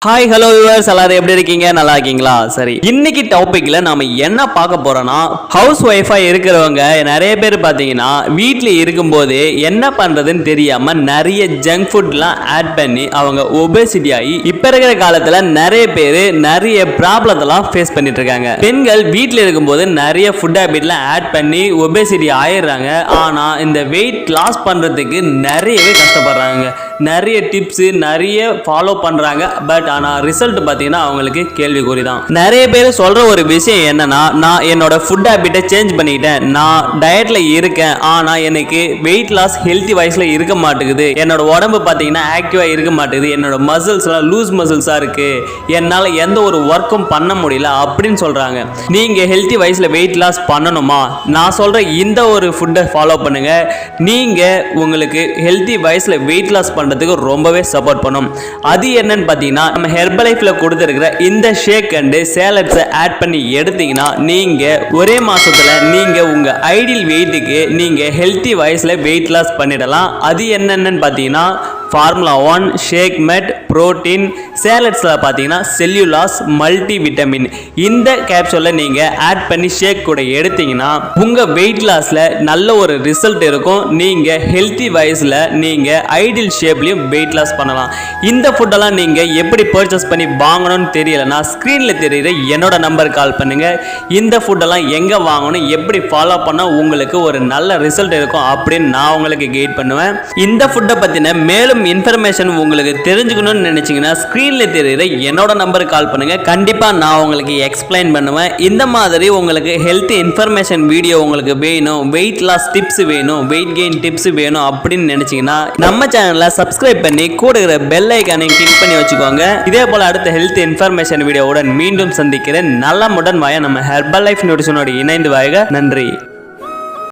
Hi hello viewers, எல்லாரும் எப்படி இருக்கீங்க? நல்லா இருக்கீங்களா? சரி, இன்னைக்கு டாபிக்ல நாம என்ன பார்க்க போறோம்னா, ஹவுஸ் ஒய்ஃபா இருக்கிறவங்க நிறைய பேர் பார்த்தீங்கன்னா வீட்டில் இருக்கும்போது என்ன பண்றதுன்னு தெரியாம நிறைய ஜங்க் ஃபுட்லாம் ஆட் பண்ணி அவங்க ஒபேசிட்டி ஆகி இப்ப இருக்கிற காலத்துல நிறைய பேர் நிறைய ப்ராப்ளத்தெல்லாம் ஃபேஸ் பண்ணிட்டு இருக்காங்க. பெண்கள் வீட்டில் இருக்கும்போது நிறைய ஃபுட் ஹேபிட்லாம் ஆட் பண்ணி ஒபேசிட்டி ஆயிடுறாங்க. ஆனா இந்த வெயிட் லாஸ் பண்றதுக்கு நிறையவே கஷ்டப்படுறாங்க. நிறைய டிப்ஸ் நிறைய ஃபாலோ பண்றாங்க. பட் ஆனால் ரிசல்ட் பார்த்தீங்கன்னா அவங்களுக்கு கேள்விக்குறி தான். நிறைய பேர் சொல்ற ஒரு விஷயம் என்னன்னா, நான் என்னோட ஃபுட் ஹேபிட்டை சேஞ்ச் பண்ணிக்கிட்டேன், நான் டயட்ல இருக்கேன், ஆனால் எனக்கு வெயிட் லாஸ் ஹெல்த்தி வைஸ்ல இருக்க மாட்டேங்குது, என்னோட உடம்பு பார்த்தீங்கன்னா ஆக்டிவா இருக்க மாட்டேங்குது, என்னோட மசில்ஸ்லாம் லூஸ் மசில்ஸா இருக்கு, என்னால் எந்த ஒரு ஒர்க்கும் பண்ண முடியல அப்படின்னு சொல்றாங்க. நீங்க ஹெல்த்தி வைஸ்ல வெயிட் லாஸ் பண்ணணுமா? நான் சொல்ற இந்த ஒரு ஃபுட்டை ஃபாலோ பண்ணுங்க. நீங்க உங்களுக்கு ஹெல்த்தி வைஸ்ல வெயிட் லாஸ் பண்றதுக்கு ரொம்பவே சப்போர்ட் பண்ணும். அது என்னன்னு பார்த்தீங்கன்னா, நம்ம ஹெர்பலைஃப்ல கொடுத்துருக்கிற இந்த ஷேக் அண்ட் சேலட்ஸை ஆட் பண்ணி எடுத்தீங்கன்னா நீங்க ஒரே மாசத்துல நீங்க உங்க ஐடியல் வெயிட்டுக்கு நீங்க ஹெல்த்தி வைஸ்ல வெயிட் லாஸ் பண்ணிடலாம். அது என்னன்னு பார்த்தீங்கன்னா, ஃபார்முலா 1 ஷேக் மெட் புரோட்டீன் சேலட்ஸில் பார்த்தீங்கன்னா செல்லுலாஸ் மல்டி விட்டமின். இந்த கேப்சூலை நீங்கள் ஆட் பண்ணி ஷேக் கூட எடுத்தீங்கன்னா உங்கள் வெயிட் லாஸில் நல்ல ஒரு ரிசல்ட் இருக்கும். நீங்கள் ஹெல்த்தி வைஸில் நீங்கள் ஐடியல் ஷேப்லையும் வெயிட் லாஸ் பண்ணலாம். இந்த ஃபுட்டெல்லாம் நீங்கள் எப்படி பர்ச்சேஸ் பண்ணி வாங்கணும்னு தெரியலன்னா ஸ்க்ரீனில் தெரியுற என்னோட நம்பர் கால் பண்ணுங்கள். இந்த ஃபுட்டெல்லாம் எங்கே வாங்கணும், எப்படி ஃபாலோ பண்ணால் உங்களுக்கு ஒரு நல்ல ரிசல்ட் இருக்கும் அப்படின்னு நான் உங்களுக்கு கைட் பண்ணுவேன். இந்த ஃபுட்டை பற்றின மேலும் இன்ஃபர்மேஷன் உங்களுக்கு தெரிஞ்சுக்கணும்னு நினைச்சீங்கன்னா ஸ்கிரீன்ல தெரியுற என்னோட நம்பருக்கு கால் பண்ணுங்க. கண்டிப்பா நான் உங்களுக்கு எக்ஸ்பிளைன் பண்ணுவேன். இந்த மாதிரி உங்களுக்கு ஹெல்த் இன்ஃபர்மேஷன் வீடியோ உங்களுக்கு வேணும், வெயிட் லாஸ் டிப்ஸ் வேணும், வெயிட் கெயின் டிப்ஸ் வேணும் அப்படின்னு நினைச்சீங்கன்னா நம்ம சேனலை சப்ஸ்கிரைப் பண்ணி கூட இருக்கிற பெல் ஐகானை கிளிக் பண்ணி வச்சுக்கோங்க. இதே போல அடுத்த ஹெல்த் இன்ஃபர்மேஷன் வீடியோவுடன் மீண்டும் சந்திக்கிறேன். நலமுடன் வாய நம்ம ஹெர்பல் லைஃப் நியூட்ரிஷனோடு இணைந்து வாங்க. நன்றி.